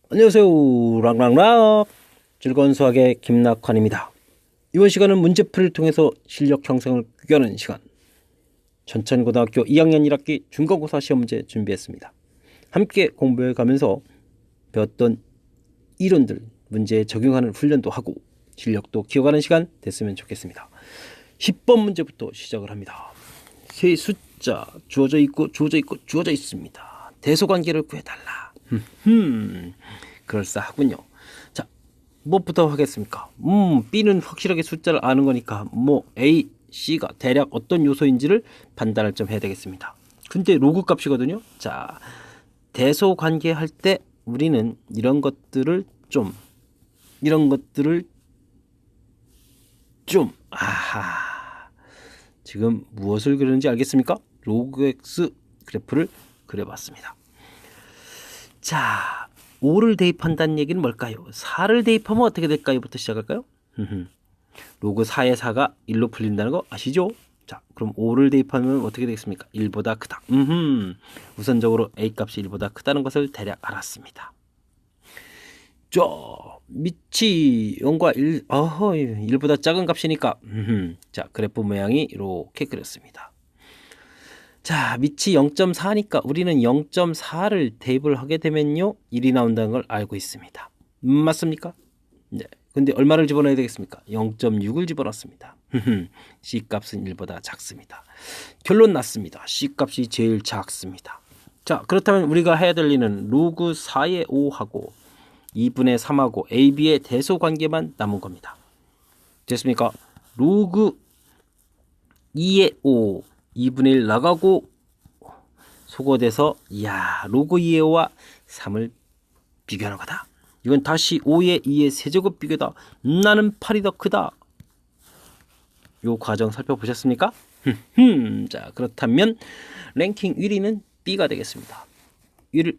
안녕하세요. 락락락 즐거운 수학의 김낙환입니다. 이번 시간은 문제풀이를 통해서 실력 형성을 구현하는 시간, 전천고등학교 2학년 1학기 중간고사 시험 문제 준비했습니다. 함께 공부해 가면서 배웠던 이론들 문제에 적용하는 훈련도 하고 실력도 키워가는 시간 됐으면 좋겠습니다. 10번 문제부터 시작을 합니다. 세 숫자 주어져 있고 주어져 있습니다. 대소관계를 구해달라. 그럴싸하군요. 자, 무엇부터 하겠습니까? B는 확실하게 숫자를 아는 거니까 A, C가 대략 어떤 요소인지를 판단을 좀 해야 되겠습니다. 근데 로그 값이거든요. 자, 대소관계 할 때 우리는 이런 것들을 좀 아하, 지금 무엇을 그리는지 알겠습니까? 로그 X 그래프를 그려봤습니다. 자, 5를 대입한다는 얘기는 뭘까요? 4를 대입하면 어떻게 될까요? 부터 시작할까요? 로그 4의 4가 1로 풀린다는 거 아시죠? 자, 그럼 5를 대입하면 어떻게 되겠습니까? 1보다 크다. 우선적으로 A 값이 1보다 크다는 것을 대략 알았습니다. 밑이 0과 1보다 작은 값이니까 자, 그래프 모양이 이렇게 그렸습니다. 자, 밑이 0.4니까 우리는 0.4를 대입을 하게 되면요 1이 나온다는 걸 알고 있습니다. 맞습니까? 네. 근데 얼마를 집어넣어야 되겠습니까? 0.6을 집어넣습니다. C 값은 1보다 작습니다. 결론 났습니다. C 값이 제일 작습니다. 자, 그렇다면 우리가 해야 될 일은 로그 4의 5하고 2분의 3하고 AB의 대소관계만 남은 겁니다. 됐습니까? 로그 2의 5 2분의 1 나가고 소거돼서 로그 2의 5와 3을 비교하는 거다. 이건 다시 5의 2의 세제곱 비교다. 나는 8이 더 크다. 요 과정 살펴보셨습니까? 자, 그렇다면 랭킹 1위는 B가 되겠습니다. 1,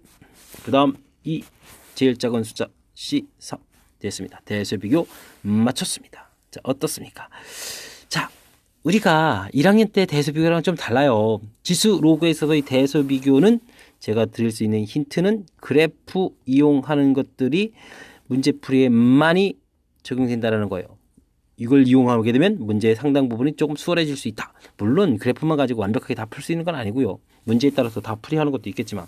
그 다음 2, 제일 작은 숫자 C, 3 됐습니다. 대수 비교 맞췄습니다. 자, 어떻습니까? 자, 우리가 1학년 때 대수 비교랑 좀 달라요. 지수 로그에서의 대수 비교는 제가 드릴 수 있는 힌트는 그래프 이용하는 것들이 문제풀이에 많이 적용된다는 거예요. 이걸 이용하게 되면 문제의 상당 부분이 조금 수월해질 수 있다. 물론 그래프만 가지고 완벽하게 다 풀 수 있는 건 아니고요. 문제에 따라서 다 풀이하는 것도 있겠지만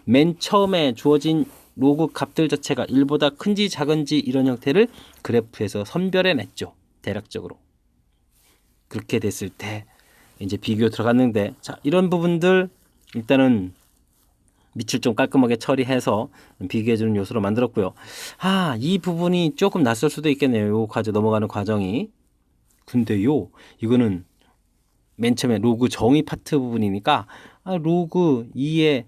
맨 처음에 주어진 로그 값들 자체가 1보다 큰지 작은지 이런 형태를 그래프에서 선별해냈죠. 대략적으로. 그렇게 됐을 때 이제 비교 들어갔는데 자, 이런 부분들 일단은 밑을 좀 깔끔하게 처리해서 비교해주는 요소로 만들었고요. 이 부분이 조금 낯설 수도 있겠네요. 요 과정 넘어가는 과정이. 근데요, 이거는 맨 처음에 로그 정의 파트 부분이니까 로그 2에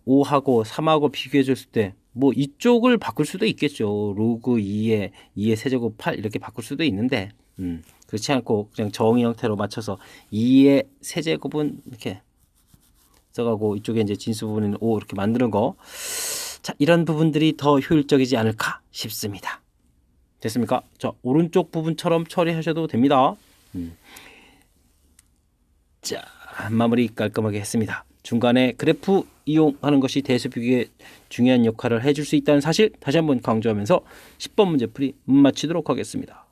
5하고 3하고 비교해 줬을 때 뭐 이쪽을 바꿀 수도 있겠죠. 로그 2의 세제곱 8 이렇게 바꿀 수도 있는데 그렇지 않고 그냥 정의 형태로 맞춰서 2의 세제곱은 이렇게 써가고 이쪽에 이제 진수 부분은 5 이렇게 만드는 거. 자, 이런 부분들이 더 효율적이지 않을까 싶습니다. 됐습니까? 자, 오른쪽 부분처럼 처리하셔도 됩니다. 자, 마무리 깔끔하게 했습니다. 중간에 그래프 이용하는 것이 대수 비교에 중요한 역할을 해줄 수 있다는 사실 다시 한번 강조하면서 10번 문제풀이 마치도록 하겠습니다.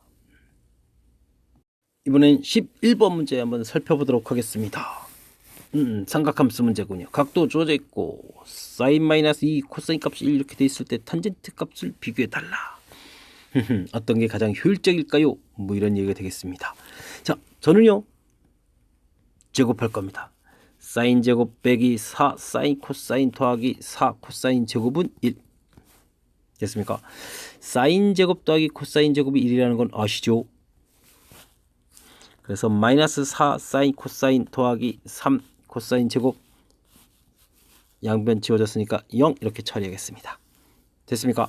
이번엔 11번 문제 한번 살펴보도록 하겠습니다. 삼각함수 문제군요. 각도 주어져 있고 사인 마이너스 2 코사인 값이 1 이렇게 돼 있을 때 탄젠트 값을 비교해 달라. 어떤 게 가장 효율적일까요? 뭐 이런 얘기가 되겠습니다. 자, 저는요 제곱할 겁니다. 사인 제곱 빼기 4 사인 코사인 더하기 4 코사인 제곱은 1 됐습니까? 사인 제곱 더하기 코사인 제곱이 1이라는 건 아시죠? 그래서 마이너스 4 사인 코사인 더하기 3 코사인 제곱 양변 지워졌으니까 0 이렇게 처리하겠습니다. 됐습니까?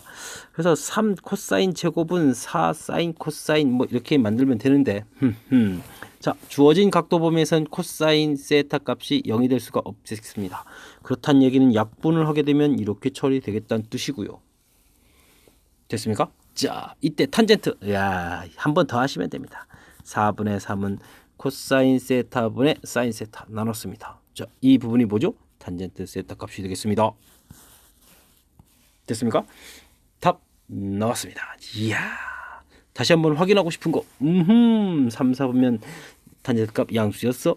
그래서 3 코사인 제곱은 4 사인 코사인 뭐 이렇게 만들면 되는데 자, 주어진 각도 범위에선 코사인 세타 값이 0이 될 수가 없겠습니다. 그렇다는 얘기는 약분을 하게 되면 이렇게 처리되겠다는 뜻이고요. 됐습니까? 자, 이때 탄젠트 한 번 더 하시면 됩니다. 4분의 3은 코사인 세타분의 사인 세타 나눴습니다. 자, 이 부분이 뭐죠? 탄젠트 세타 값이 되겠습니다. 됐습니까? 답 나왔습니다. 이야, 다시 한번 확인하고 싶은 거. 3, 4분면 단위값 양수였어.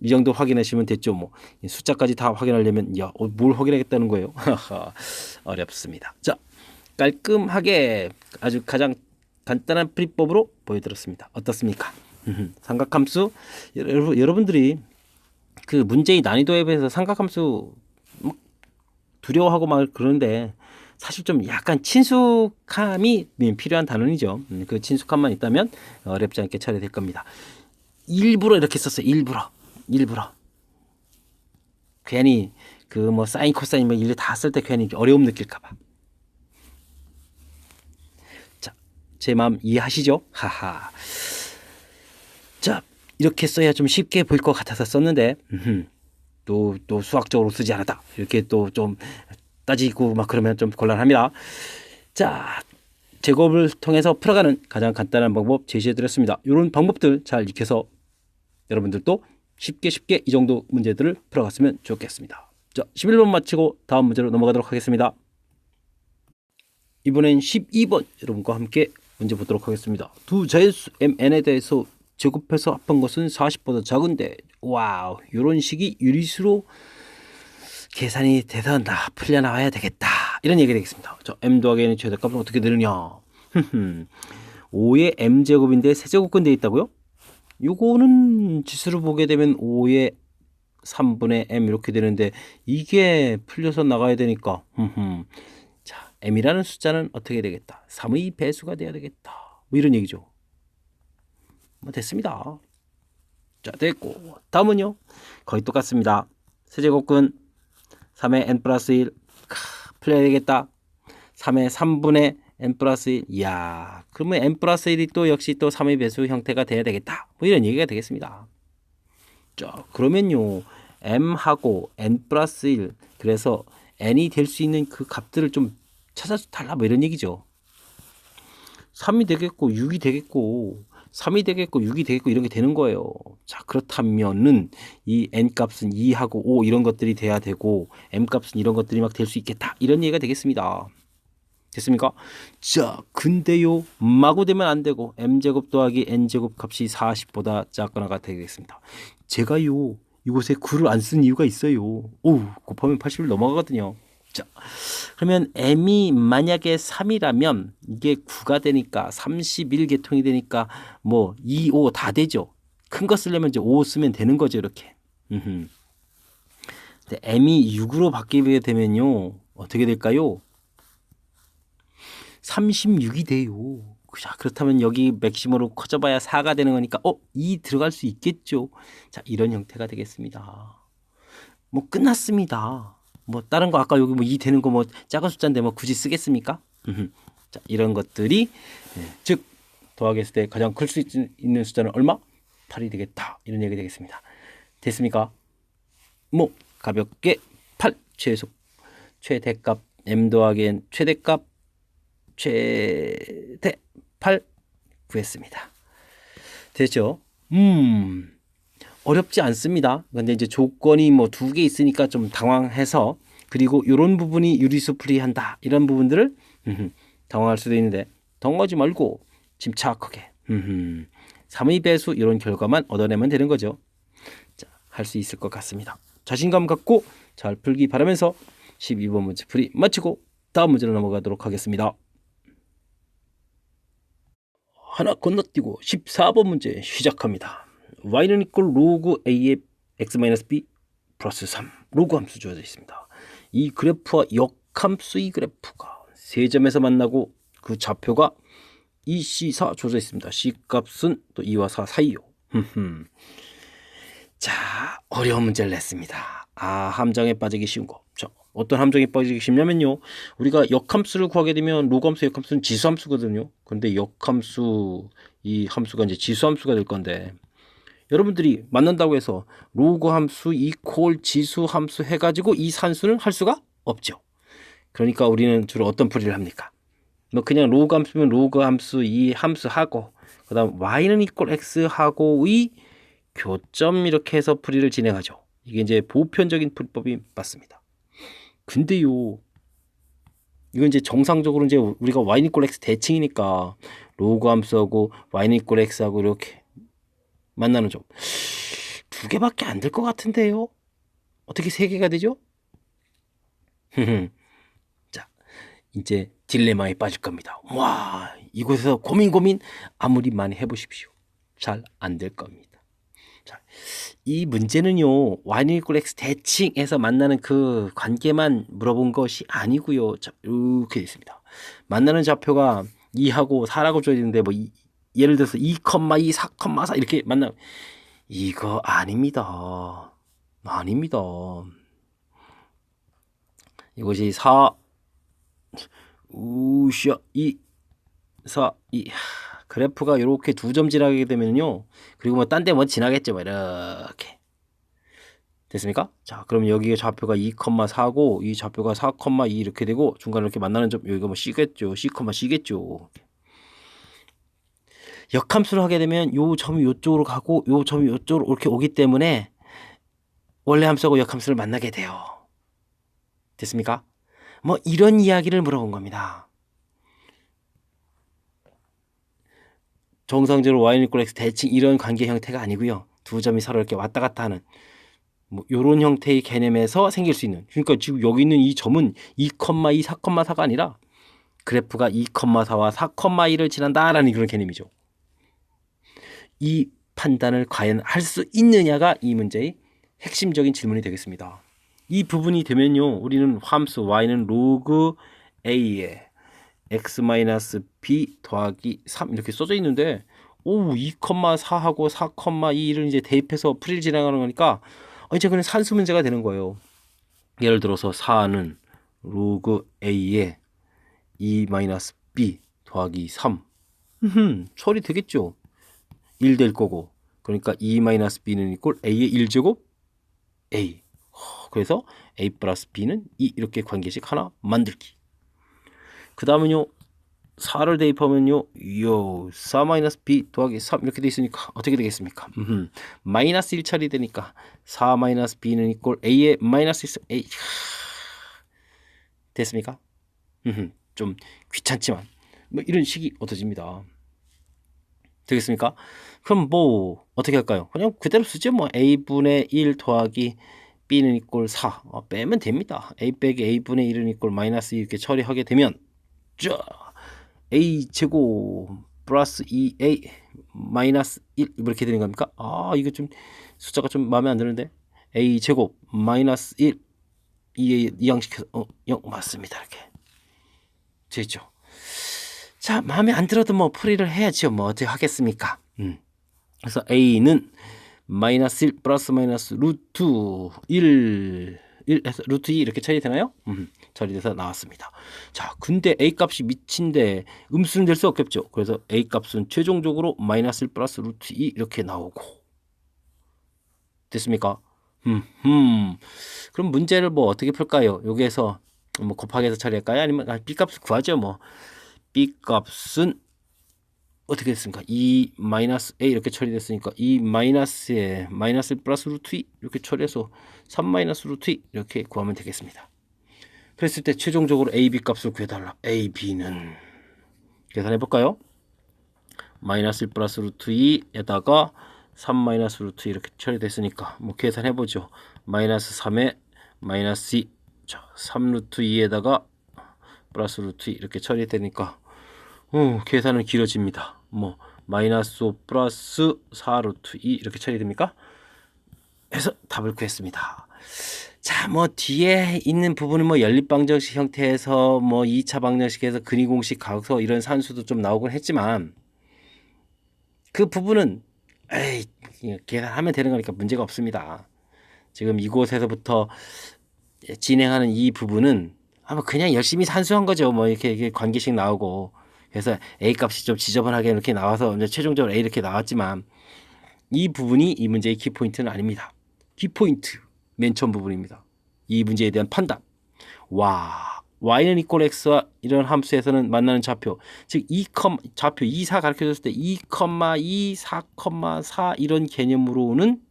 이 정도 확인하시면 됐죠. 뭐 숫자까지 다 확인하려면 뭘 확인하겠다는 거예요. 어렵습니다. 자, 깔끔하게 아주 가장 간단한 풀이법으로 보여드렸습니다. 어떻습니까? 삼각함수, 여러분들이 그 문제의 난이도에 비해서 삼각함수 막 두려워하고 막 그러는데 사실 좀 약간 친숙함이 필요한 단원이죠. 그 친숙함만 있다면 어렵지 않게 처리될 겁니다. 일부러 이렇게 썼어요. 일부러 괜히 그 뭐 사인 코사인 뭐 일을 다 쓸 때 괜히 어려움 느낄까봐. 자, 제 마음 이해하시죠? 하하. 자, 이렇게 써야 좀 쉽게 보일 것 같아서 썼는데 또 수학적으로 쓰지 않았다 이렇게 또 좀 따지고 막 그러면 좀 곤란합니다. 자, 제곱을 통해서 풀어가는 가장 간단한 방법 제시해드렸습니다. 이런 방법들 잘 익혀서 여러분들도 쉽게 이 정도 문제들을 풀어갔으면 좋겠습니다. 자, 11번 마치고 다음 문제로 넘어가도록 하겠습니다. 이번엔 12번 여러분과 함께 문제 보도록 하겠습니다. 두 자연수 mn에 대해서 제곱해서 합한 것은 40보다 작은데 와우, 이런 식이 유리수로 계산이 돼서 풀려 나와야 되겠다, 이런 얘기가 되겠습니다. 자, m 더하기 n의 최대값은 어떻게 되느냐. 5의 m제곱인데 세제곱근 되어 있다고요? 요거는 지수를 보게 되면 5의 3분의 m 이렇게 되는데 이게 풀려서 나가야 되니까 자, m이라는 숫자는 어떻게 되겠다? 3의 배수가 돼야 되겠다, 뭐 이런 얘기죠. 뭐 됐습니다. 자, 됐고 다음은요 거의 똑같습니다. 세제곱근 3의 n 플러스 1 풀려야 되겠다. 3의 3분의 n 플러스 1. 이야, 그러면 n 플러스 1이 또 역시 또 3의 배수 형태가 돼야 되겠다, 뭐 이런 얘기가 되겠습니다. 자, 그러면요 m하고 n 플러스 1, 그래서 n이 될 수 있는 그 값들을 좀 찾아서 달라, 뭐 이런 얘기죠. 3이 되겠고 6이 되겠고 3이 되겠고 6이 되겠고 이런 게 되는 거예요. 자, 그렇다면은 이 n 값은 2하고 5 이런 것들이 돼야 되고 m 값은 이런 것들이 막 될 수 있겠다, 이런 얘기가 되겠습니다. 됐습니까? 자, 근데요 마구 되면 안 되고 m제곱 더하기 n제곱 값이 40보다 작거나가 되겠습니다. 제가요 이곳에 9를 안 쓴 이유가 있어요. 오, 곱하면 80을 넘어가거든요. 자, 그러면 m이 만약에 3이라면 이게 9가 되니까 31계통이 되니까 뭐 2, 5 다 되죠. 큰 거 쓰려면 이제 5 쓰면 되는 거죠, 이렇게. 근데 m이 6으로 바뀌게 되면요 어떻게 될까요? 36이 돼요. 자, 그렇다면 여기 맥시멈으로 커져봐야 4가 되는 거니까 2 들어갈 수 있겠죠. 자, 이런 형태가 되겠습니다. 뭐 끝났습니다. 뭐 다른 거 아까 여기 뭐 2 되는 거 뭐 작은 숫자인데 뭐 굳이 쓰겠습니까? 자, 이런 것들이 즉 더하기 했을 때 가장 클 수 있는 숫자는 얼마? 8이 되겠다, 이런 얘기 되겠습니다. 됐습니까? 뭐 가볍게 8 최대값 m 더하기 n 최대값 최대 8 구했습니다. 됐죠? 어렵지 않습니다. 근데 이제 조건이 뭐 2개 있으니까 좀 당황해서, 그리고 이런 부분이 유리수 풀이한다, 이런 부분들을 당황할 수도 있는데 당황하지 말고 침착하게 3의 배수 이런 결과만 얻어내면 되는 거죠. 자, 할 수 있을 것 같습니다. 자신감 갖고 잘 풀기 바라면서 12번 문제 풀이 마치고 다음 문제로 넘어가도록 하겠습니다. 하나 건너뛰고 14번 문제 시작합니다. y는 이꼴 로그 a의 x-b 플러스 3 로그 함수 주어져 있습니다. 이 그래프와 역함수의 그래프가 세 점에서 만나고 그 좌표가 2C4 주어져 있습니다. C값은 또 2와 4 사이요. 자, 어려운 문제를 냈습니다. 함정에 빠지기 쉬운 거. 자, 어떤 함정에 빠지기 쉽냐면요, 우리가 역함수를 구하게 되면 로그함수, 역함수는 지수함수거든요. 그런데 역함수 이 함수가 이제 지수함수가 될 건데, 여러분들이 만난다고 해서 로그함수 이퀄 지수함수 해가지고 이 산수는 할 수가 없죠. 그러니까 우리는 주로 어떤 풀이를 합니까? 뭐 그냥 로그함수면 로그함수 이 함수 하고, 그 다음 y는 이퀄 x 하고의 교점 이렇게 해서 풀이를 진행하죠. 이게 이제 보편적인 풀법이 맞습니다. 근데요, 이건 이제 정상적으로 이제 우리가 y 이퀄 x 대칭이니까 로그 함수하고 y 이퀄 x하고 이렇게 만나는 점 두 개밖에 안 될 것 같은데요. 어떻게 세 개가 되죠? 자, 이제 딜레마에 빠질 겁니다. 와, 이곳에서 고민 아무리 많이 해보십시오. 잘 안 될 겁니다. 자, 이 문제는요, y 이퀄 x 대칭에서 만나는 그 관계만 물어본 것이 아니고요. 자, 이렇게 있습니다. 만나는 좌표가 2하고 4라고 줘야 되는데 뭐 예를 들어서 2,2, 4,4 이렇게 만나 이거 아닙니다. 아닙니다. 이것이 4 우샤 2 4 2 그래프가 이렇게 두 점 지나게 되면요. 그리고 뭐 딴 데 뭐 지나겠죠. 뭐 이렇게. 됐습니까? 자, 그럼 여기에 좌표가 2,4고 이 좌표가 4,2 이렇게 되고 중간에 이렇게 만나는 점 여기가 뭐 C겠죠. C겠죠. 역함수를 하게 되면 요 점이 요쪽으로 가고 요 점이 요쪽으로 이렇게 오기 때문에 원래 함수하고 역함수를 만나게 돼요. 됐습니까? 뭐 이런 이야기를 물어본 겁니다. 정상적으로 y 이퀄 x 대칭 이런 관계 형태가 아니고요. 두 점이 서로 이렇게 왔다 갔다 하는 뭐 이런 형태의 개념에서 생길 수 있는, 그러니까 지금 여기 있는 이 점은 2,2, 4,4가 아니라 그래프가 2,4와 4,2를 지난다라는 그런 개념이죠. 이 판단을 과연 할 수 있느냐가 이 문제의 핵심적인 질문이 되겠습니다. 이 부분이 되면요, 우리는 함수 y는 로그 a에 x-b 더하기 3 이렇게 써져 있는데, 오, 2,4하고 4,2를 이제 대입해서 풀이를 진행하는 거니까 이제 그냥 산수 문제가 되는 거예요. 예를 들어서 4는 로그 a에 2-b 더하기 3 처리 되겠죠. 1 될 거고, 그러니까 2-b는 이꼴 a의 1제곱 a. 그래서 a 플러스 b는 2 이렇게 관계식 하나 만들기. 그 다음은요, 4를 대입하면요, 4-b 더하기 3 이렇게 돼 있으니까 어떻게 되겠습니까? 마이너스 1 처리되니까 4-b는 이꼴 a의 마이너스 1 a. 됐습니까? 좀 귀찮지만 뭐 이런 식이 얻어집니다. 되겠습니까? 그럼 뭐 어떻게 할까요? 그냥 그대로 쓰죠. 뭐 a분의 1 더하기 b는 이꼴 4 빼면 됩니다. a 빼기 a분의 1은 이꼴 마이너스 2 이렇게 처리하게 되면 자, a 제곱 플러스 2a 마이너스 1 이렇게 되는 겁니까? 이거 좀 숫자가 좀 마음에 안 드는데, a 제곱 마이너스 1 이항시켜서 0 맞습니다. 이렇게 되죠. 자, 마음에 안 들어도 뭐 풀이를 해야죠. 뭐 어떻게 하겠습니까? 그래서 a는 마이너스 1 플러스 마이너스 루트 1 해서 루트 2 이렇게 처리되나요? 처리돼서 나왔습니다. 자, 근데 a 값이 미친데 음수는 될 수 없겠죠. 그래서 a 값은 최종적으로 마이너스 1 플러스 루트 2 이렇게 나오고. 됐습니까? 그럼 문제를 뭐 어떻게 풀까요? 여기에서 뭐 곱하기해서 처리할까요? 아니면 b 값을 구하죠. 뭐 b 값은 어떻게 됐습니까? 2 마이너스 a 이렇게 처리됐으니까 2 마이너스에 마이너스 1 플러스 루트 2 이렇게 처리해서 3 마이너스 루트 2 이렇게 구하면 되겠습니다. 그랬을 때 최종적으로 a, b 값을 구해달라. a, b는 계산해 볼까요? 마이너스 1 플러스 루트 2에다가 3 마이너스 루트 2 이렇게 처리됐으니까 뭐 계산해 보죠. 마이너스 3에 마이너스 2 자, 3 루트 2에다가 플러스 루트 2 이렇게 처리되니까 계산은 길어집니다. 뭐 마이너스 5 플러스 4 루트 2 이렇게 처리됩니까? 해서 답을 구했습니다. 자, 뭐 뒤에 있는 부분은 뭐 연립방정식 형태에서 뭐 2차 방정식에서 근위공식 가서 이런 산수도 좀 나오곤 했지만 그 부분은 계산하면 되는 거니까 문제가 없습니다. 지금 이곳에서부터 진행하는 이 부분은 아마 그냥 열심히 산수한 거죠. 뭐 이렇게 관계식 나오고, 그래서 a 값이 좀 지저분하게 이렇게 나와서 이제 최종적으로 a 이렇게 나왔지만 이 부분이 이 문제의 키포인트는 아닙니다. 키포인트 맨 처음 부분입니다. 이 문제에 대한 판단. y는 이퀄 x와 이런 함수에서는 만나는 좌표, 즉 좌표 2, 4 가르쳐줬을 때 2,2, 4,4 이런 개념으로는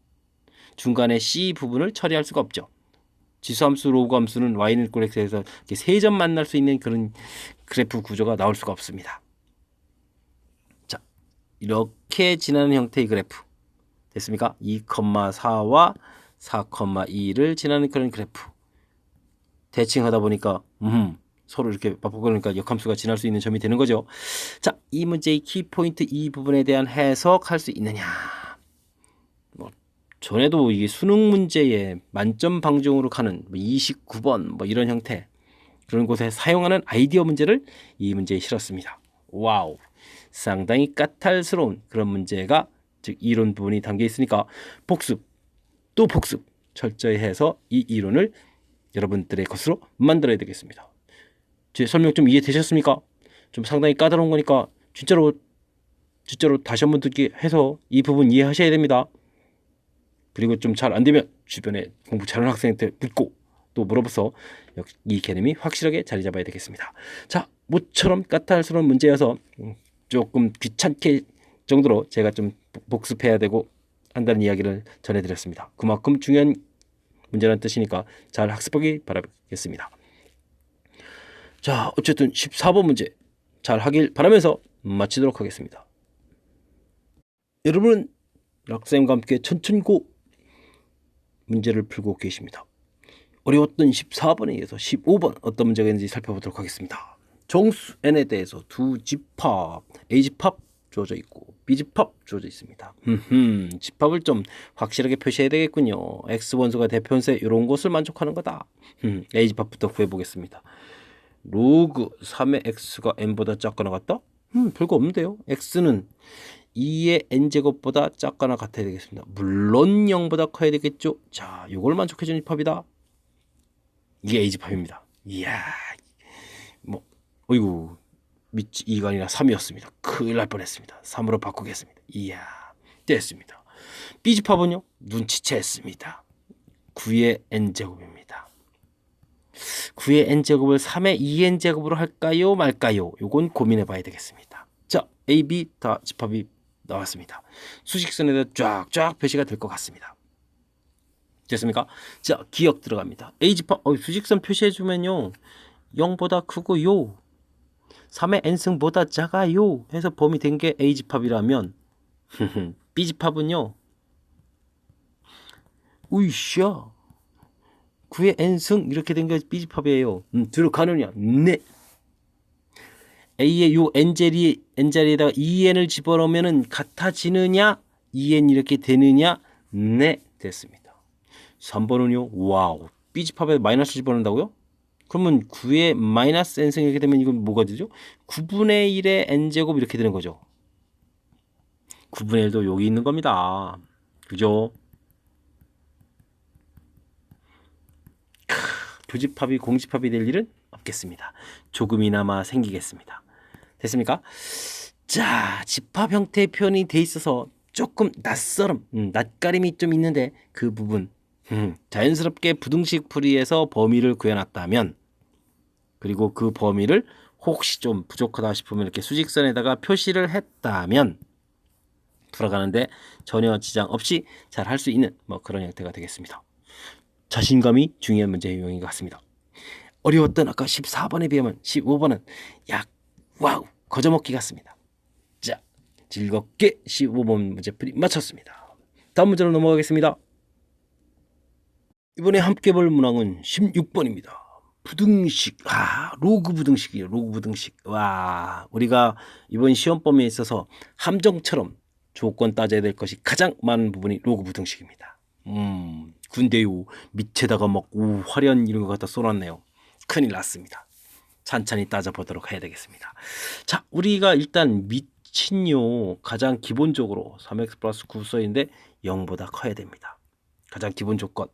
중간에 c 부분을 처리할 수가 없죠. 지수함수, 로그함수는 y는 꼴 x에서 이렇게 세 점 만날 수 있는 그런 그래프 구조가 나올 수가 없습니다. 자, 이렇게 지나는 형태의 그래프 됐습니까? 2,4와 4,2를 지나는 그런 그래프 대칭하다 보니까 서로 이렇게 맞붙으니까 역함수가 지날 수 있는 점이 되는 거죠. 자, 이 문제의 키포인트 이 부분에 대한 해석할 수 있느냐. 뭐 전에도 이게 수능 문제에 만점 방정으로 가는 29번 뭐 이런 형태 그런 곳에 사용하는 아이디어 문제를 이 문제에 실었습니다. 와우, 상당히 까탈스러운 그런 문제가 즉 이론 부분이 담겨 있으니까 복습 또 복습 철저히 해서 이 이론을 여러분들의 것으로 만들어야 되겠습니다. 제 설명 좀 이해되셨습니까? 좀 상당히 까다로운 거니까 진짜로 다시 한번 듣기 해서 이 부분 이해하셔야 됩니다. 그리고 좀 잘 안 되면 주변에 공부 잘하는 학생한테 묻고 또 물어봐서 이 개념이 확실하게 자리 잡아야 되겠습니다. 자, 모처럼 까탈스러운 문제여서 조금 귀찮게 정도로 제가 좀 복습해야 되고 한다는 이야기를 전해드렸습니다. 그만큼 중요한 문제라는 뜻이니까 잘 학습하기 바라겠습니다. 자, 어쨌든 14번 문제 잘 하길 바라면서 마치도록 하겠습니다. 여러분은 락쌤과 함께 천천고 문제를 풀고 계십니다. 어려웠던 14번에 이어서 15번 어떤 문제가 있는지 살펴보도록 하겠습니다. 정수 n에 대해서 두 집합 A집합 주어져 있고 B집합 주어져 있습니다. 집합을 좀 확실하게 표시해야 되겠군요. X원소가 대표원소에 이런 것을 만족하는 거다. A집합부터 구해보겠습니다. 로그 3의 X가 n보다 작거나 같다? 별거 없는데요. X는 2의 n제곱보다 작거나 같아야 되겠습니다. 물론 0보다 커야 되겠죠. 자, 이걸 만족해주는 집합이다. 이게 A집합입니다. 이야, 뭐 어이구 밑이 2가 아니라 3이었습니다. 큰일 날 뻔했습니다. 3으로 바꾸겠습니다. 이야, 됐습니다. B집합은요, 눈치챘습니다. 9의 n제곱입니다. 9의 n제곱을 3의 2n제곱으로 할까요 말까요? 요건 고민해 봐야 되겠습니다. 자, A, B 다 집합이 나왔습니다. 수직선에다 쫙쫙 표시가 될 것 같습니다. 됐습니까? 자, 기억 들어갑니다. A집합 수직선 표시해주면요 0보다 크고요 3의 n승보다 작아요 해서 범위 된 게 A집합이라면 B집합은요 우이샤 9의 n승 이렇게 된 게 B집합이에요. 들어가느냐? 네. A의 요 n자리에다가 2n을 집어넣으면 같아지느냐? 2n 이렇게 되느냐? 네, 됐습니다. 3번은요. 와우. B집합에 마이너스 집어넣는다고요? 그러면 9의 마이너스 n승 이렇게 되면 이건 뭐가 되죠? 9분의 1의 n제곱 이렇게 되는 거죠. 9분의 1도 여기 있는 겁니다. 그죠? 교집합이 공집합이 될 일은 없겠습니다. 조금이나마 생기겠습니다. 됐습니까? 자, 집합 형태의 표현이 돼 있어서 조금 낯가림이 좀 있는데 그 부분 자연스럽게 부등식 풀이에서 범위를 구해놨다면 그리고 그 범위를 혹시 좀 부족하다 싶으면 이렇게 수직선에다가 표시를 했다면 풀어가는데 전혀 지장 없이 잘 할 수 있는 뭐 그런 형태가 되겠습니다. 자신감이 중요한 문제 유형인 것 같습니다. 어려웠던 아까 14번에 비하면 15번은 약 와우 거저먹기 같습니다. 자, 즐겁게 15번 문제풀이 마쳤습니다. 다음 문제로 넘어가겠습니다. 이번에 함께 볼 문항은 16번입니다. 부등식, 로그 부등식이에요. 로그 부등식. 와, 우리가 이번 시험 범위에 있어서 함정처럼 조건 따져야 될 것이 가장 많은 부분이 로그 부등식입니다. 군대요 밑에다가 막 화려한 이런 거 갖다 쏘놨네요. 큰일 났습니다. 찬찬히 따져보도록 해야 되겠습니다. 자, 우리가 일단 밑은요 가장 기본적으로 3x 플러스 9 써있는데 0보다 커야 됩니다. 가장 기본 조건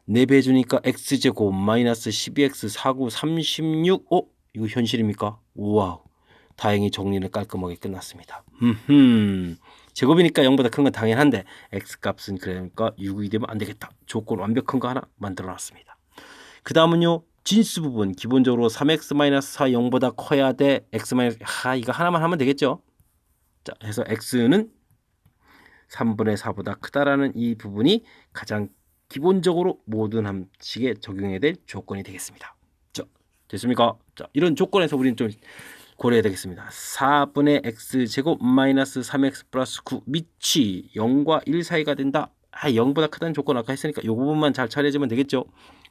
4배 주니까 x제곱 마이너스 12x 49 36 이거 현실입니까? 우와, 다행히 정리는 깔끔하게 끝났습니다. 제곱이니까 0보다 큰 건 당연한데 x값은 그러니까 6이 되면 안 되겠다. 조건 완벽한 거 하나 만들어 놨습니다. 그 다음은요 진수 부분 기본적으로 3x-4 0보다 커야 돼. x- 이거 하나만 하면 되겠죠. 자, 해서 x는 3분의 4보다 크다라는 이 부분이 가장 기본적으로 모든 함식에 적용해야 될 조건이 되겠습니다. 자, 됐습니까? 자, 이런 조건에서 우리는 좀 고려해야 되겠습니다. 4분의 x제곱 마이너스 3x 플러스 9 밑이 0과 1 사이가 된다. 0보다 크다는 조건 아까 했으니까 이 부분만 잘 처리해주면 되겠죠.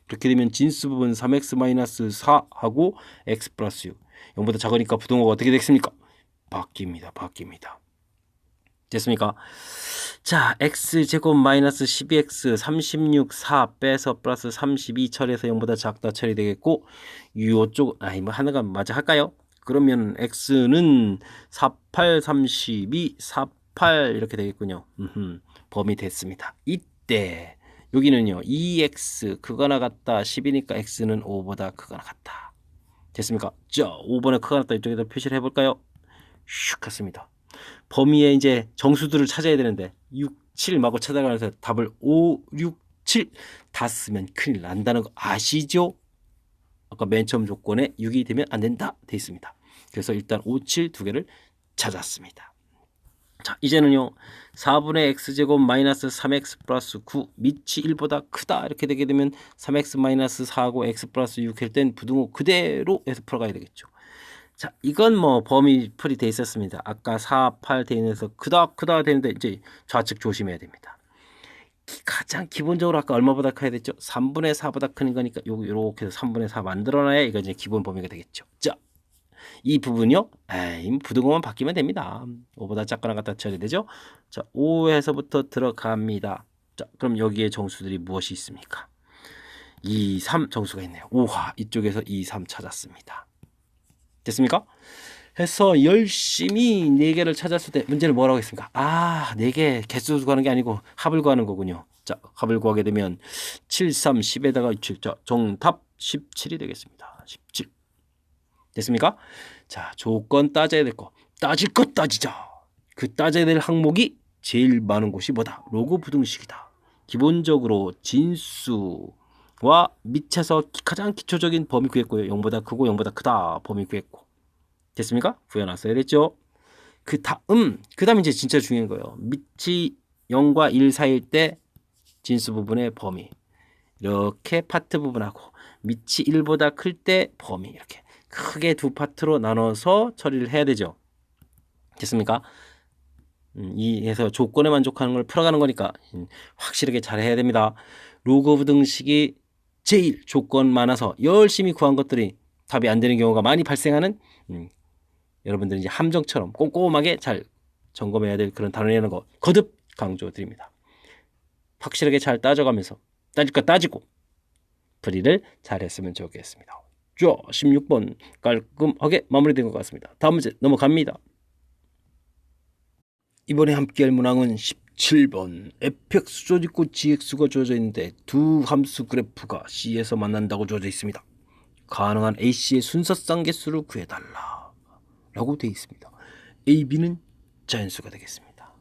그렇게 되면 진수 부분 3x 마이너스 4하고 x 플러스 6 0보다 작으니까 부등호가 어떻게 되겠습니까? 바뀝니다. 됐습니까? 자, x제곱 마이너스 12x 36 4 빼서 플러스 32 처리해서 0보다 작다 처리되겠고 요쪽 뭐 하나가 맞아 할까요? 그러면 x는 48 32 48 이렇게 되겠군요. 범위 됐습니다. 이때 여기는요 2x 크거나 같다 10이니까 x는 5보다 크거나 같다. 됐습니까? 자, 5보다 크거나 같다 이쪽에다 표시를 해볼까요? 슉 갔습니다. 범위에 이제 정수들을 찾아야 되는데 6, 7 마구 찾아가면서 답을 5, 6, 7 다 쓰면 큰일 난다는 거 아시죠? 아까 맨 처음 조건에 6이 되면 안 된다 돼 있습니다. 그래서 일단 5, 7 두 개를 찾았습니다. 자, 이제는요 4분의 x제곱 마이너스 3x 플러스 9 밑이 1보다 크다 이렇게 되게 되면 3x 마이너스 4하고 x 플러스 6 할 땐 부등호 그대로 해서 풀어가야 되겠죠. 자, 이건 뭐 범위 풀이 돼 있었습니다. 아까 4, 8 돼 있어서 크다 되는데 이제 좌측 조심해야 됩니다. 가장 기본적으로 아까 얼마보다 커야 됐죠? 3분의 4보다 큰 거니까 요렇게 해서 3분의 4 만들어놔야 이거 이제 기본 범위가 되겠죠. 자, 이 부분요. 부등호만 바뀌면 됩니다. 5보다 작거나 같다 처리되죠. 자, 5에서부터 들어갑니다. 자, 그럼 여기에 정수들이 무엇이 있습니까? 2, 3 정수가 있네요. 우와, 이쪽에서 2, 3 찾았습니다. 됐습니까? 해서 열심히 4개를 찾았을 때 문제는 뭐라고 했습니까? 4개 개수 구하는 게 아니고 합을 구하는 거군요. 자, 합을 구하게 되면 7, 3, 10에다가 7. 자, 정답 17이 되겠습니다. 17. 됐습니까? 자, 조건 따져야 될 거. 따질 것 따지자. 그 따져야 될 항목이 제일 많은 곳이 뭐다? 로그 부등식이다. 기본적으로 진수와 밑에서 가장 기초적인 범위 구했고요. 0보다 크고 0보다 크다 범위 구했고. 됐습니까? 구해놨어야 됐죠? 그 다음 이제 진짜 중요한 거예요. 밑이 0과 1 사이일 때 진수 부분의 범위. 이렇게 파트 부분하고 밑이 1보다 클 때 범위. 이렇게 크게 두 파트로 나눠서 처리를 해야 되죠. 됐습니까? 이해서 조건에 만족하는 걸 풀어가는 거니까 확실하게 잘 해야 됩니다. 로그 부등식이 제일 조건 많아서 열심히 구한 것들이 답이 안 되는 경우가 많이 발생하는 여러분들이 이제 함정처럼 꼼꼼하게 잘 점검해야 될 그런 단원이라는 거 거듭 강조드립니다. 확실하게 잘 따져가면서 따질 거 따지고 풀이를 잘 했으면 좋겠습니다. 자, 16번 깔끔하게 마무리된 것 같습니다. 다음 문제 넘어갑니다. 이번에 함께할 문항은 17번 fx 주어져 있고 gx가 주어져 있는데 두 함수 그래프가 C에서 만난다고 주어져 있습니다. 가능한 AC의 순서상 개수를 구해달라 라고 되어 있습니다. A, B는 자연수가 되겠습니다.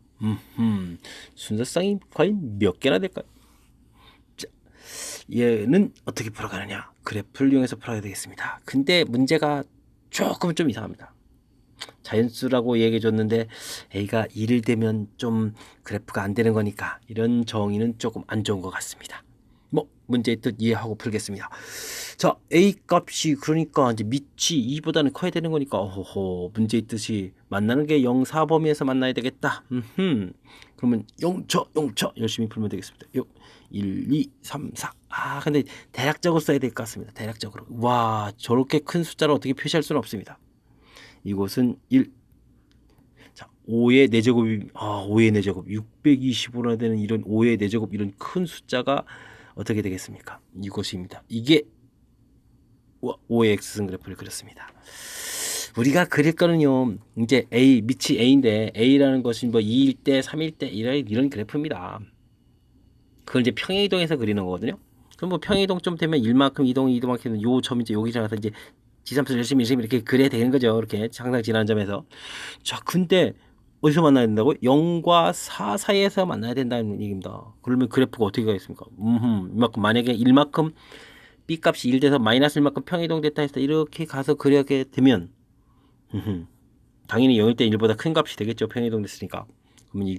순서상이 과연 몇 개나 될까요? 자, 얘는 어떻게 풀어가느냐? 그래프를 이용해서 풀어야 되겠습니다. 근데 문제가 조금 좀 이상합니다. 자연수라고 얘기해 줬는데 A가 1을 되면 좀 그래프가 안 되는 거니까 이런 정의는 조금 안 좋은 것 같습니다. 뭐 문제의 뜻 이해하고 풀겠습니다. 자, A 값이 그러니까 이제 밑이 2보다는 커야 되는 거니까 문제의 뜻이 만나는 게 0, 4 범위에서 만나야 되겠다. 그러면 0쳐 열심히 풀면 되겠습니다. 1, 2, 3, 4. 근데 대략적으로 써야 될 것 같습니다. 대략적으로. 와, 저렇게 큰 숫자를 어떻게 표시할 수는 없습니다. 이곳은 1. 자, 5의 4제곱이 5의 4제곱 625나 되는 이런 5의 4제곱 이런 큰 숫자가 어떻게 되겠습니까? 이것입니다. 이게 5의 x승 그래프를 그렸습니다. 우리가 그릴 거는요. 이제 A 밑이 A인데 A라는 것이 뭐 2일 때, 3일 때 이런 그래프입니다. 그걸 이제 평행이동에서 그리는 거거든요. 그럼 뭐 평행이동 좀 되면 1만큼 이동만큼 요 점이 이제 여기 지나가서 이제 지삼수 열심히 이렇게 그려야 되는 거죠. 이렇게 항상 지나는 점에서. 자, 근데 어디서 만나야 된다고요? 0과 4 사이에서 만나야 된다는 얘기입니다. 그러면 그래프가 어떻게 가겠습니까? 이만큼 만약에 1만큼 B 값이 1 돼서 마이너스 1만큼 평이동 됐다 해서 이렇게 가서 그려게 되면 당연히 0일 때 1보다 큰 값이 되겠죠. 평이동 됐으니까. 그러면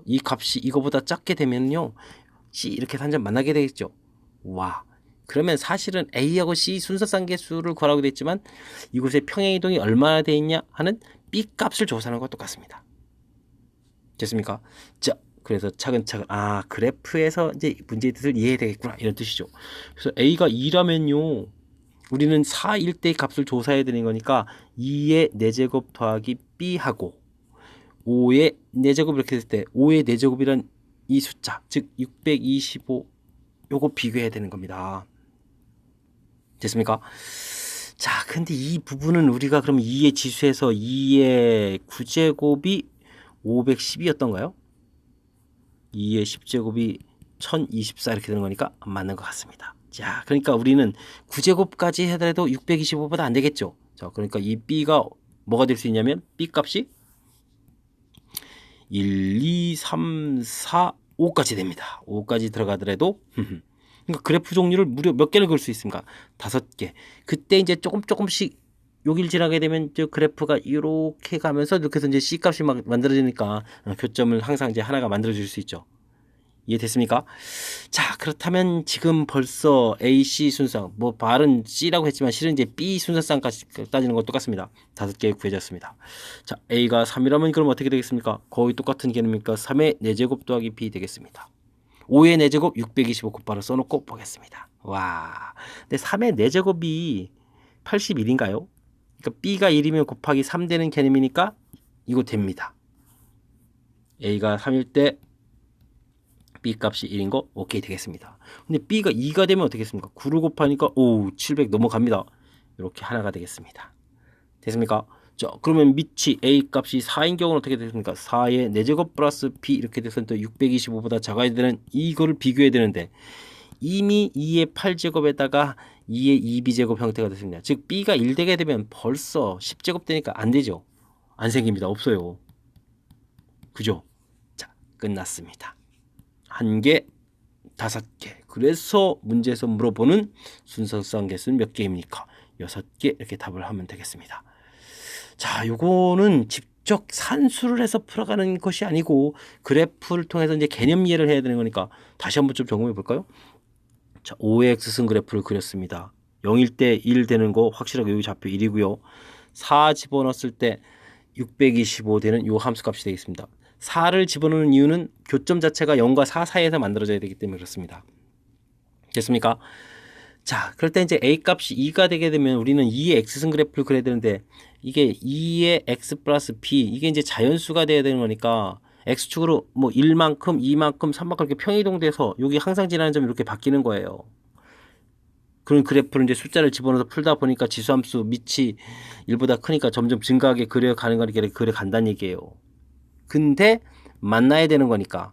이 값이 이거보다 작게 되면요. C 이렇게 해서 한 점 만나게 되겠죠. 와, 그러면 사실은 A하고 C 순서쌍계수를 구하라고 됐지만 이곳에 평행이동이 얼마나 돼 있냐 하는 B 값을 조사하는 것과 똑같습니다. 됐습니까? 자, 그래서 차근차근 그래프에서 이제 문제의 뜻을 이해해야 되겠구나 이런 뜻이죠. 그래서 A가 2라면요 우리는 4일 때 값을 조사해야 되는 거니까 2의 4제곱 더하기 B하고 5의 4제곱 이렇게 됐을 때 5의 4제곱이란 이 숫자 즉 625 요거 비교해야 되는 겁니다. 됐습니까? 자, 근데 이 부분은 우리가 그럼 2의 지수에서 2의 9제곱이 512였던가요? 2의 10제곱이 1024 이렇게 되는 거니까 안 맞는 것 같습니다. 자, 그러니까 우리는 9제곱까지 하더라도 625보다 안 되겠죠. 자, 그러니까 이 B가 뭐가 될 수 있냐면 B 값이 1, 2, 3, 4, 5까지 됩니다. 5까지 들어가더라도 그러니까 그래프 종류를 무려 몇 개를 그릴 수 있습니까? 5개. 그때 이제 조금씩 여길 지나게 되면 저 그래프가 이렇게 가면서 이렇게 해서 이제 C 값이 막 만들어지니까 교점을 항상 이제 하나가 만들어질 수 있죠. 이해됐습니까? 자, 그렇다면 지금 벌써 A, C 순서상 뭐 발은 C라고 했지만 실은 이제 B 순서상까지 따지는 것 똑같습니다. 5개 구해졌습니다. 자, A가 3이라면 그럼 어떻게 되겠습니까? 거의 똑같은 개념이니까 3의 4제곱 더하기 B 되겠습니다. 5의 4제곱 625 곧바로 써놓고 보겠습니다. 와, 근데 3의 4제곱이 81인가요? 그러니까 B가 1이면 곱하기 3 되는 개념이니까 이거 됩니다. A가 3일 때 B 값이 1인 거 오케이 되겠습니다. 근데 B가 2가 되면 어떻게 겠습니까? 9를 곱하니까 700 넘어갑니다. 이렇게 하나가 되겠습니다. 됐습니까? 자, 그러면 밑이 A 값이 4인 경우는 어떻게 되겠습니까? 4의 4제곱 플러스 B 이렇게 돼서 또 625보다 작아야 되는 이거를 비교해야 되는데 이미 2의 8제곱에다가 2의 2b제곱 형태가 됐습니다. 즉 B가 1 되게 되면 벌써 10제곱 되니까 안 되죠. 안 생깁니다. 없어요. 그죠? 자, 끝났습니다. 1개, 5개. 그래서 문제에서 물어보는 순서상 개수는 몇 개입니까? 6개 이렇게 답을 하면 되겠습니다. 자, 요거는 직접 산수를 해서 풀어가는 것이 아니고 그래프를 통해서 이제 개념 이해를 해야 되는 거니까 다시 한번 좀 점검해 볼까요? 자, 5의 x승 그래프를 그렸습니다. 0일 때 1 되는 거 확실하게 여기 좌표 1이고요. 4 집어넣었을 때 625 되는 요 함수 값이 되겠습니다. 4를 집어넣는 이유는 교점 자체가 0과 4 사이에서 만들어져야 되기 때문에 그렇습니다. 됐습니까? 자, 그럴 때 이제 A 값이 2가 되게 되면 우리는 2의 x승 그래프를 그려야 되는데 이게 2의 x 플러스 b 이게 이제 자연수가 돼야 되는 거니까 x축으로 뭐 1만큼, 2만큼, 3만큼 이렇게 평이동돼서 여기 항상 지나는 점이 이렇게 바뀌는 거예요. 그런 그래프를 이제 숫자를 집어넣어서 풀다 보니까 지수함수 밑이 1보다 크니까 점점 증가하게 그려가는 거니까 그래 간다는 얘기예요. 근데 만나야 되는 거니까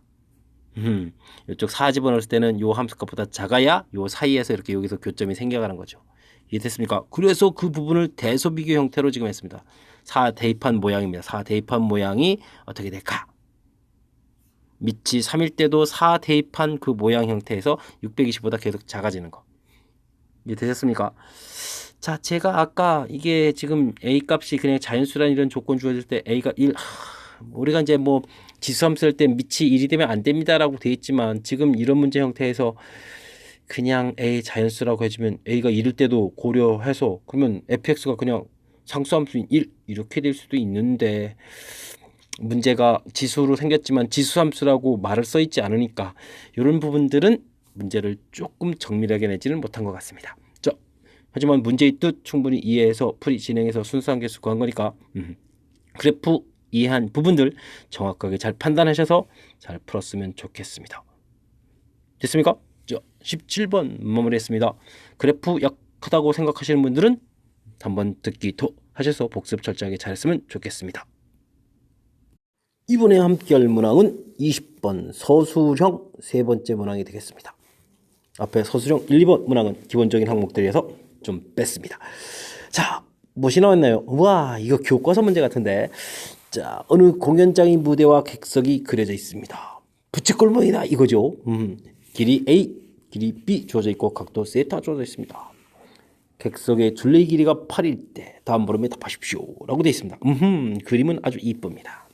이쪽 4 집어넣을 때는 요 함수값보다 작아야 요 사이에서 이렇게 여기서 교점이 생겨가는 거죠. 이해됐습니까? 그래서 그 부분을 대소비교 형태로 지금 했습니다. 4 대입한 모양입니다. 4 대입한 모양이 어떻게 될까? 밑이 3일 때도 4 대입한 그 모양 형태에서 620보다 계속 작아지는 거. 이해되셨습니까? 자, 제가 아까 이게 지금 A 값이 그냥 자연수란 이런 조건 주어질 때 A가 1, 우리가 이제 뭐 지수함 쓸 때 밑이 1이 되면 안 됩니다라고 되어 있지만 지금 이런 문제 형태에서 그냥 A 자연수라고 해주면 A가 1일 때도 고려해서 그러면 fx가 그냥 상수함수인 1 이렇게 될 수도 있는데 문제가 지수로 생겼지만 지수함수라고 말을 써 있지 않으니까 이런 부분들은 문제를 조금 정밀하게 내지는 못한 것 같습니다. 자, 하지만 문제의 뜻 충분히 이해해서 풀이 진행해서 순수한 개수 구한 거니까 그래프 이해한 부분들 정확하게 잘 판단하셔서 잘 풀었으면 좋겠습니다. 됐습니까? 자, 17번 마무리했습니다. 그래프 약하다고 생각하시는 분들은 한번 듣기 더 하셔서 복습 철저하게 잘했으면 좋겠습니다. 이번에 함께할 문항은 20번 서술형 세 번째 문항이 되겠습니다. 앞에 서술형 1, 2번 문항은 기본적인 항목들에서 좀 뺐습니다. 자, 무엇이 나왔나요? 와, 이거 교과서 문제 같은데. 자, 어느 공연장의 무대와 객석이 그려져 있습니다. 부채꼴문이다 이거죠. 길이 A, 길이 B 주어져 있고 각도 세타 주어져 있습니다. 객석의 둘레 길이가 8일 때 다음 물음에 답하십시오 라고 되어 있습니다. 그림은 아주 이쁩니다.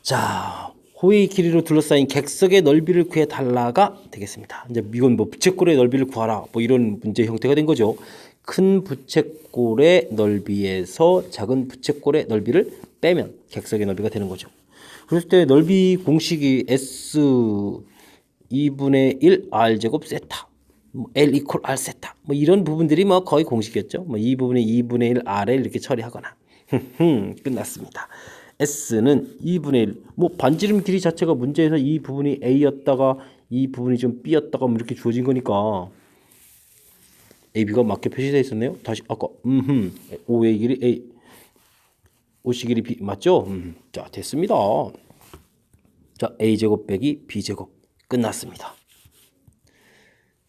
자, 호의 길이로 둘러싸인 객석의 넓이를 구해달라가 되겠습니다. 이제 이건 뭐 부채꼴의 넓이를 구하라 뭐 이런 문제 형태가 된 거죠. 큰 부채꼴의 넓이에서 작은 부채꼴의 넓이를 빼면 객석의 넓이가 되는 거죠. 그럴 때 넓이 공식이 S 2분의 1 R제곱 세타 뭐 L 이퀄 R 세타 뭐 이런 부분들이 뭐 거의 공식이었죠. 뭐 이 부분이 2분의 1 R에 이렇게 처리하거나 끝났습니다. S는 2분의 1. 뭐 반지름 길이 자체가 문제에서 이 부분이 A였다가 이 부분이 좀 B였다가 뭐 이렇게 주어진 거니까 AB가 맞게 표시되어 있었네요. 다시 아까 OA 길이 A OC 길이 B 맞죠? 자 됐습니다. 자 A제곱 빼기 B제곱 끝났습니다.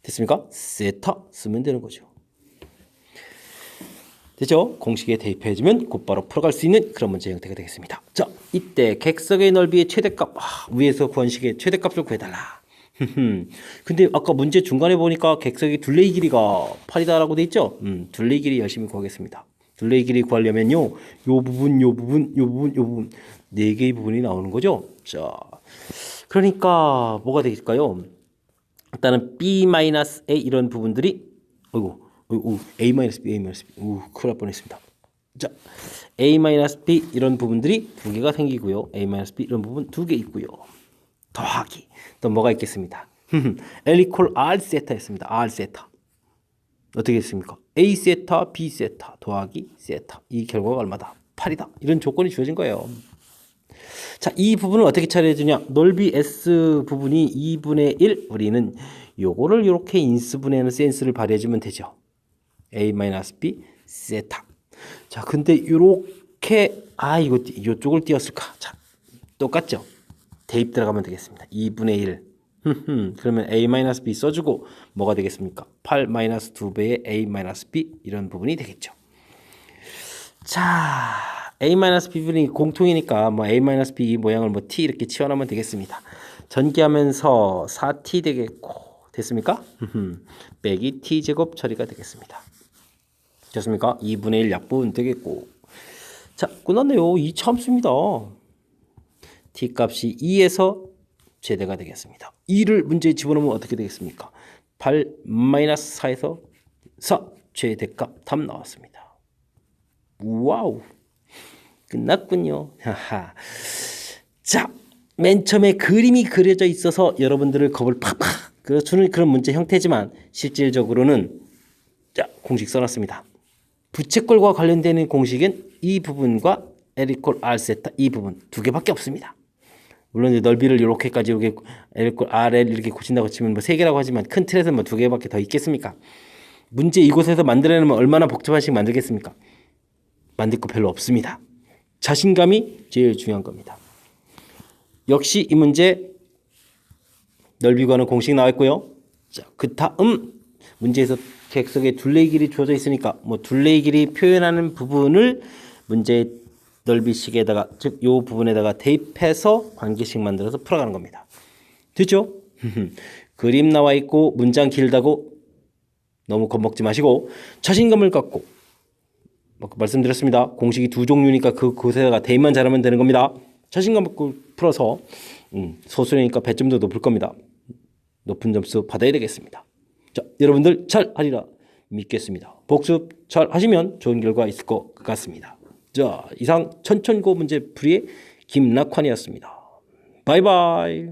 됐습니까? 세타 쓰면 되는 거죠. 됐죠? 공식에 대입해주면 곧바로 풀어갈 수 있는 그런 문제 형태가 되겠습니다. 자, 이때 객석의 넓이의 최대값 위에서 구한 식의 최대값을 구해달라. 근데 아까 문제 중간에 보니까 객석의 둘레의 길이가 8이다라고 돼 있죠? 둘레의 길이 열심히 구하겠습니다. 둘레의 길이 구하려면요, 요 부분, 요 부분, 요 부분, 요 부분 네 개의 부분이 나오는 거죠. 자, 그러니까 뭐가 되겠을까요? 일단은 B-A 이런 부분들이 A-B, A-B. 큰일 날 뻔했습니다. 자, A-B 이런 부분들이 두 개가 생기고요. A-B 이런 부분 두 개 있고요. 더하기. 또 뭐가 있겠습니다. L 이퀄 R 세타였습니다. R 세타. 어떻게 됐습니까? A 세타, B 세타 더하기 세타. 이 결과가 얼마다? 8이다. 이런 조건이 주어진 거예요. 자, 이 부분을 어떻게 처리해 주냐? 넓이 S 부분이 2분의 1. 우리는 요거를 이렇게 인수분해하는 센스를 발휘해 주면 되죠. A-B 세타. 자, 근데 요렇게 이거 요쪽을 띄웠을까? 자, 똑같죠? 대입 들어가면 되겠습니다. 2분의 1. 그러면 A-B 써주고 뭐가 되겠습니까? 8-2배의 A-B 이런 부분이 되겠죠. 자, A-B 부분이 공통이니까 뭐 A-B 이 모양을 뭐 T 이렇게 치워놓으면 되겠습니다. 전개하면서 4T 되겠고 됐습니까? 빼기 T제곱 처리가 되겠습니다. 됐습니까? 2분의 1 약분 되겠고. 자, 끝났네요. 2 참수입니다. T 값이 2에서 제대가 되겠습니다. 2를 문제에 집어넣으면 어떻게 되겠습니까? 8-4에서 4 최대값 답 나왔습니다. 와우. 끝났군요. 자, 맨 처음에 그림이 그려져 있어서 여러분들을 겁을 팍팍 주는 그런 문제 형태지만 실질적으로는 자, 공식 써놨습니다. 부채꼴과 관련되는 공식은 이 부분과 L 이퀄 R 세타 이 부분 두 개밖에 없습니다. 물론 넓이를 이렇게까지 이렇게 L 이퀄 RL 이렇게 고친다고 치면 뭐 세 개라고 하지만 큰 틀에서 뭐 두 개밖에 더 있겠습니까? 문제 이곳에서 만들어내면 얼마나 복잡한 식 만들겠습니까? 만들 거 별로 없습니다. 자신감이 제일 중요한 겁니다. 역시 이 문제 넓이 구하는 공식 나와 있고요. 자, 그 다음 문제에서 객석의 둘레의 길이 주어져 있으니까 뭐 둘레의 길이 표현하는 부분을 문제 넓이식에다가 즉 요 부분에다가 대입해서 관계식 만들어서 풀어가는 겁니다. 됐죠? 그림 나와 있고 문장 길다고 너무 겁먹지 마시고 자신감을 갖고 말씀드렸습니다. 공식이 두 종류니까 그곳에다가 대입만 잘하면 되는 겁니다. 자신감 갖고 풀어서 소수니까 배점도 높을 겁니다. 높은 점수 받아야 되겠습니다. 자, 여러분들 잘 하리라 믿겠습니다. 복습 잘 하시면 좋은 결과 있을 것 같습니다. 자, 이상 천천고 문제 풀이의 김낙환이었습니다. 바이바이.